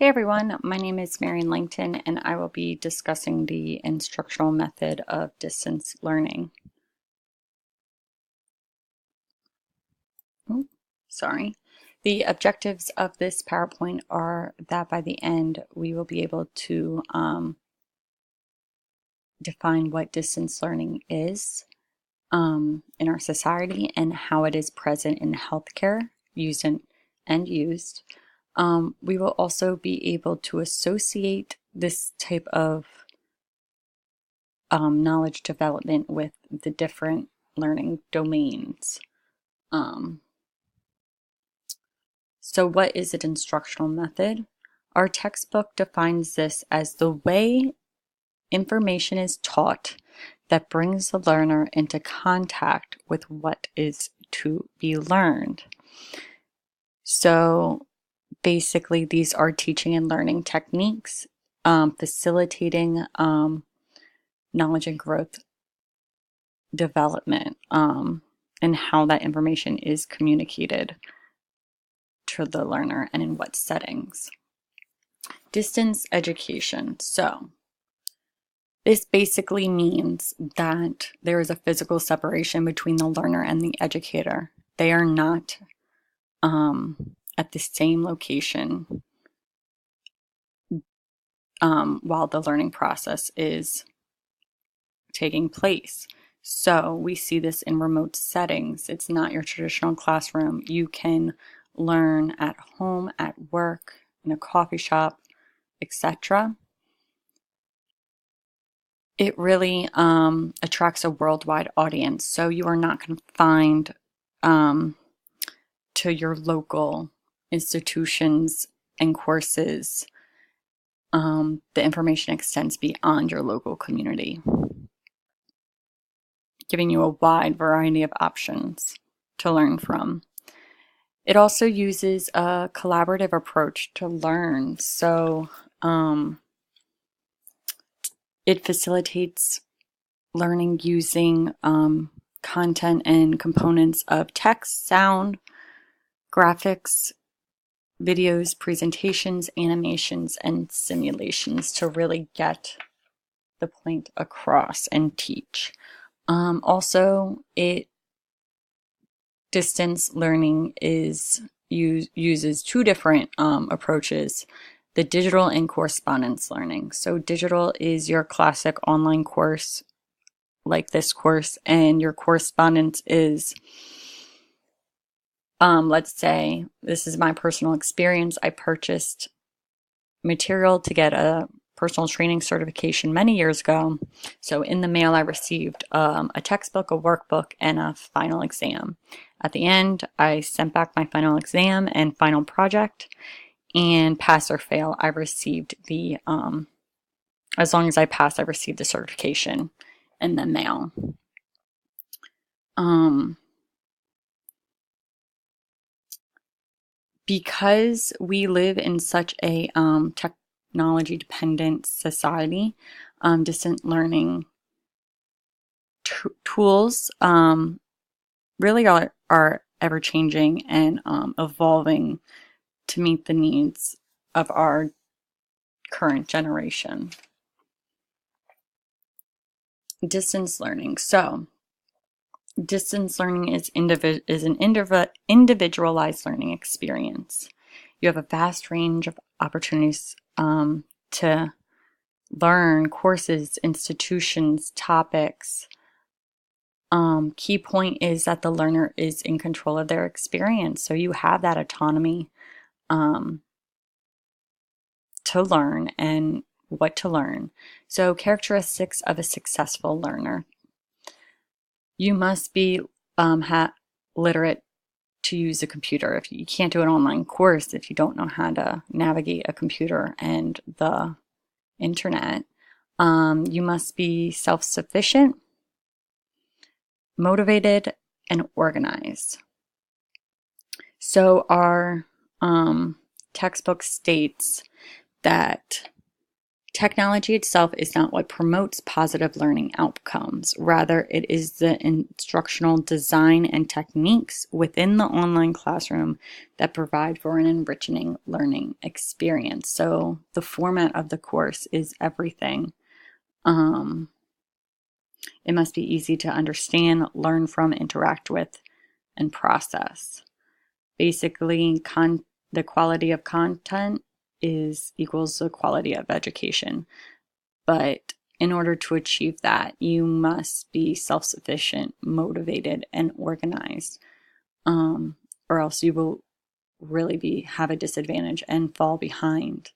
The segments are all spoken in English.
Hey everyone, my name is Marian Langton and I will be discussing the instructional method of distance learning. Ooh, sorry. The objectives of this PowerPoint are that by the end we will be able to define what distance learning is in our society and how it is present in healthcare and used. We will also be able to associate this type of knowledge development with the different learning domains. So what is an instructional method? Our textbook defines this as the way information is taught that brings the learner into contact with what is to be learned. So basically these are teaching and learning techniques, facilitating knowledge and growth development, and how that information is communicated to the learner and in what settings. Distance education. So this basically means that there is a physical separation between the learner and the educator. They are not at the same location while the learning process is taking place. So we see this in remote settings. It's not your traditional classroom. You can learn at home, at work, in a coffee shop, etc. It really attracts a worldwide audience. So you are not confined to your local institutions and courses. The information extends beyond your local community, giving you a wide variety of options to learn from. It also uses a collaborative approach to learn. So it facilitates learning using content and components of text, sound, graphics, videos, presentations, animations, and simulations to really get the point across and teach. Also, distance learning uses two different approaches, the digital and correspondence learning. So digital is your classic online course like this course, and your correspondence is, let's say, this is my personal experience. I purchased material to get a personal training certification many years ago. So in the mail, I received a textbook, a workbook, and a final exam. At the end, I sent back my final exam and final project, and pass or fail, I received the, as long as I passed, I received the certification in the mail. Because we live in such a technology dependent society, distant learning tools really are ever changing and evolving to meet the needs of our current generation. Distance learning. So distance learning is an individualized learning experience. You have a vast range of opportunities to learn courses, institutions, topics. Key point is that the learner is in control of their experience. So you have that autonomy to learn and what to learn. So characteristics of a successful learner. You must be literate to use a computer. If you can't do an online course if you don't know how to navigate a computer and the internet. You must be self-sufficient, motivated, and organized. So our textbook states that Technology itself is not what promotes positive learning outcomes. Rather, it is the instructional design and techniques within the online classroom that provide for an enriching learning experience. So the format of the course is everything. It must be easy to understand, learn from, interact with, and process. Basically, the quality of content equals the quality of education. But in order to achieve that, you must be self-sufficient, motivated, and organized, or else you will really have a disadvantage and fall behind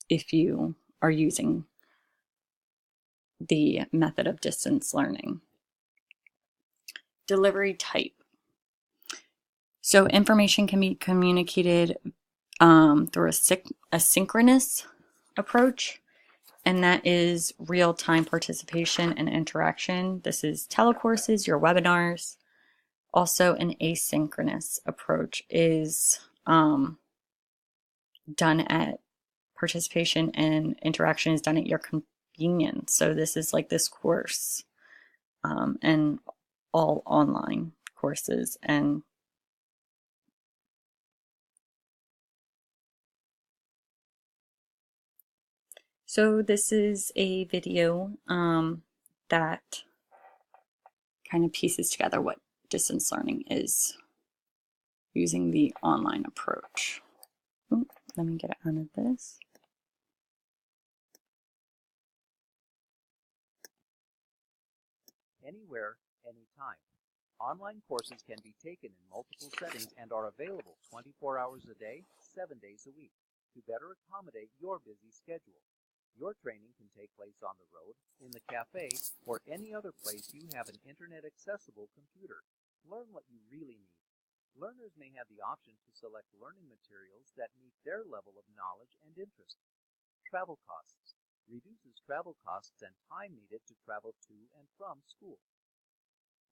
if you are using the method of distance learning. Delivery type. So information can be communicated through a synchronous approach, and that is real-time participation and interaction. This is telecourses, your webinars. Also, an asynchronous approach is done at participation and interaction is done at your convenience. So this is like this course and all online courses. And so this is a video that kind of pieces together what distance learning is using the online approach. Ooh, let me get out of this. Anywhere, anytime. Online courses can be taken in multiple settings and are available 24 hours a day, 7 days a week, to better accommodate your busy schedule. Your training can take place on the road, in the cafe, or any other place you have an internet-accessible computer. Learn what you really need. Learners may have the option to select learning materials that meet their level of knowledge and interest. Travel costs. Reduces travel costs and time needed to travel to and from school.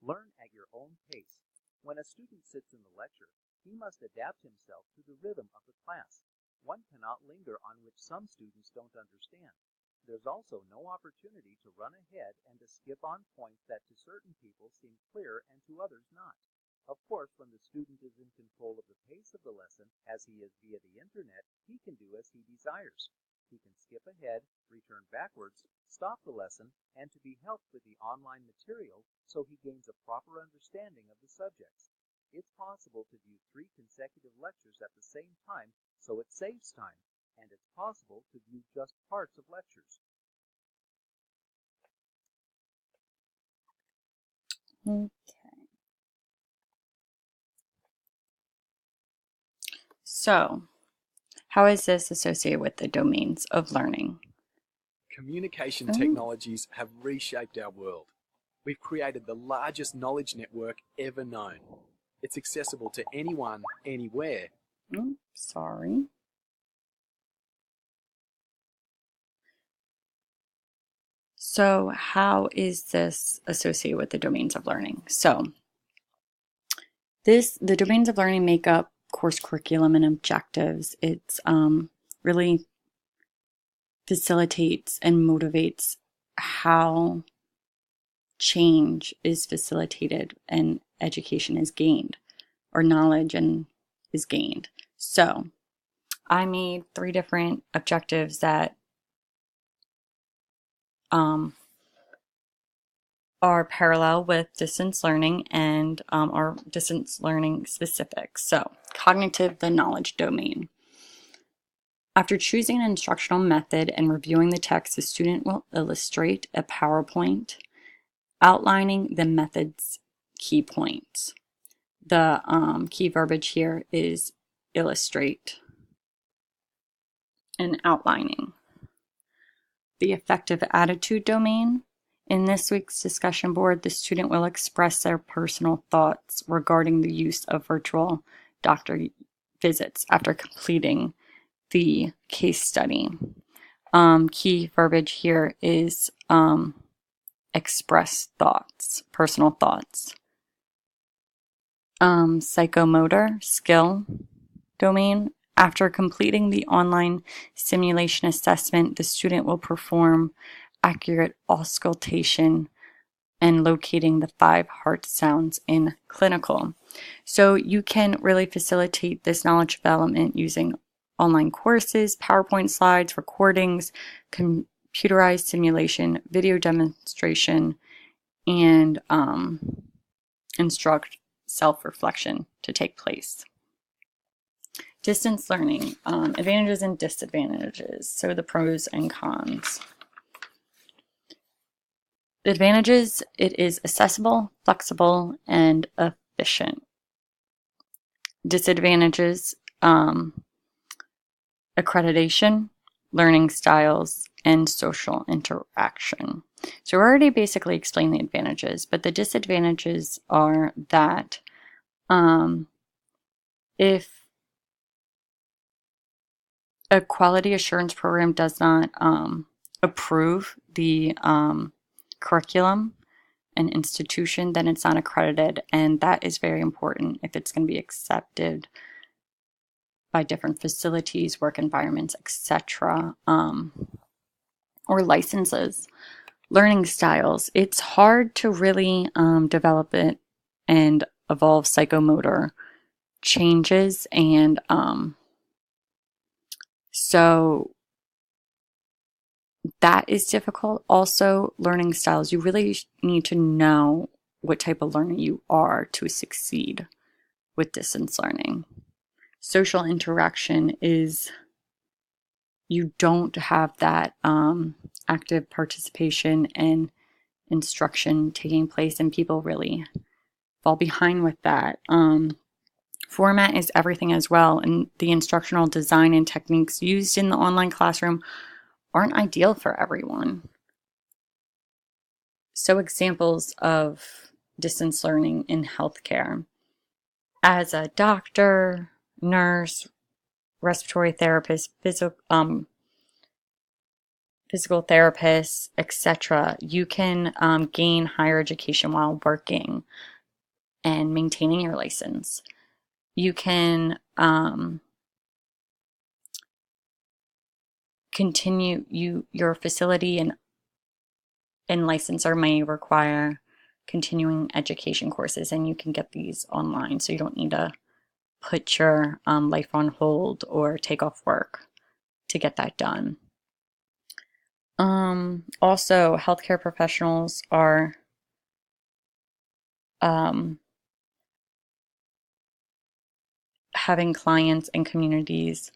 Learn at your own pace. When a student sits in the lecture, he must adapt himself to the rhythm of the class. One cannot linger on which some students don't understand. There's also no opportunity to run ahead and to skip on points that to certain people seem clear and to others not. Of course, when the student is in control of the pace of the lesson, as he is via the internet, he can do as he desires. He can skip ahead, return backwards, stop the lesson, and to be helped with the online material so he gains a proper understanding of the subjects. It's possible to view 3 consecutive lectures at the same time, so it saves time, and it's possible to view just parts of lectures. Okay. So, how is this associated with the domains of learning? Communication technologies have reshaped our world. We've created the largest knowledge network ever known. It's accessible to anyone, anywhere. Sorry. So how is this associated with the domains of learning? So the domains of learning make up course curriculum and objectives. It's really facilitates and motivates how change is facilitated and education is gained, or knowledge and is gained. So I made 3 different objectives that are parallel with distance learning and are distance learning specific. So cognitive, the knowledge domain. After choosing an instructional method and reviewing the text, the student will illustrate a PowerPoint outlining the method's key points. The key verbiage here is illustrate and outlining. The affective attitude domain. In this week's discussion board, the student will express their personal thoughts regarding the use of virtual doctor visits after completing the case study. Key verbiage here is express thoughts, personal thoughts. Psychomotor skill domain, After completing the online simulation assessment, the student will perform accurate auscultation and locating the 5 heart sounds in clinical. So you can really facilitate this knowledge development using online courses, PowerPoint slides, recordings, computerized simulation, video demonstration, and instruct self-reflection to take place. Distance learning, advantages and disadvantages. So the pros and cons. The advantages, it is accessible, flexible, and efficient. Disadvantages, accreditation, learning styles, and social interaction. So we already basically explained the advantages, but the disadvantages are that if a quality assurance program does not approve the curriculum and institution, then it's not accredited, and that is very important if it's going to be accepted by different facilities, work environments, etc., or licenses. Learning styles, it's hard to really develop it and evolve psychomotor changes, and so that is difficult. Also, learning styles, you really need to know what type of learner you are to succeed with distance learning. Social interaction is you don't have that active participation and instruction taking place, and people really fall behind with that. Format is everything as well, and the instructional design and techniques used in the online classroom aren't ideal for everyone. So examples of distance learning in healthcare. As a doctor, nurse, respiratory therapist, physical therapist, etc., you can gain higher education while working and maintaining your license. You can continue, your facility and licensor may require continuing education courses, and you can get these online, so you don't need to put your life on hold or take off work to get that done. Also, healthcare professionals are having clients and communities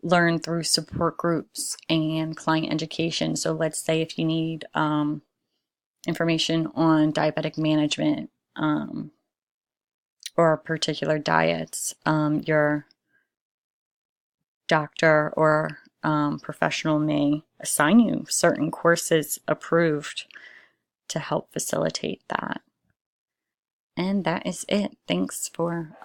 learn through support groups and client education. So let's say if you need information on diabetic management or particular diets, your doctor or professional may assign you certain courses approved to help facilitate that. And that is it. Thanks for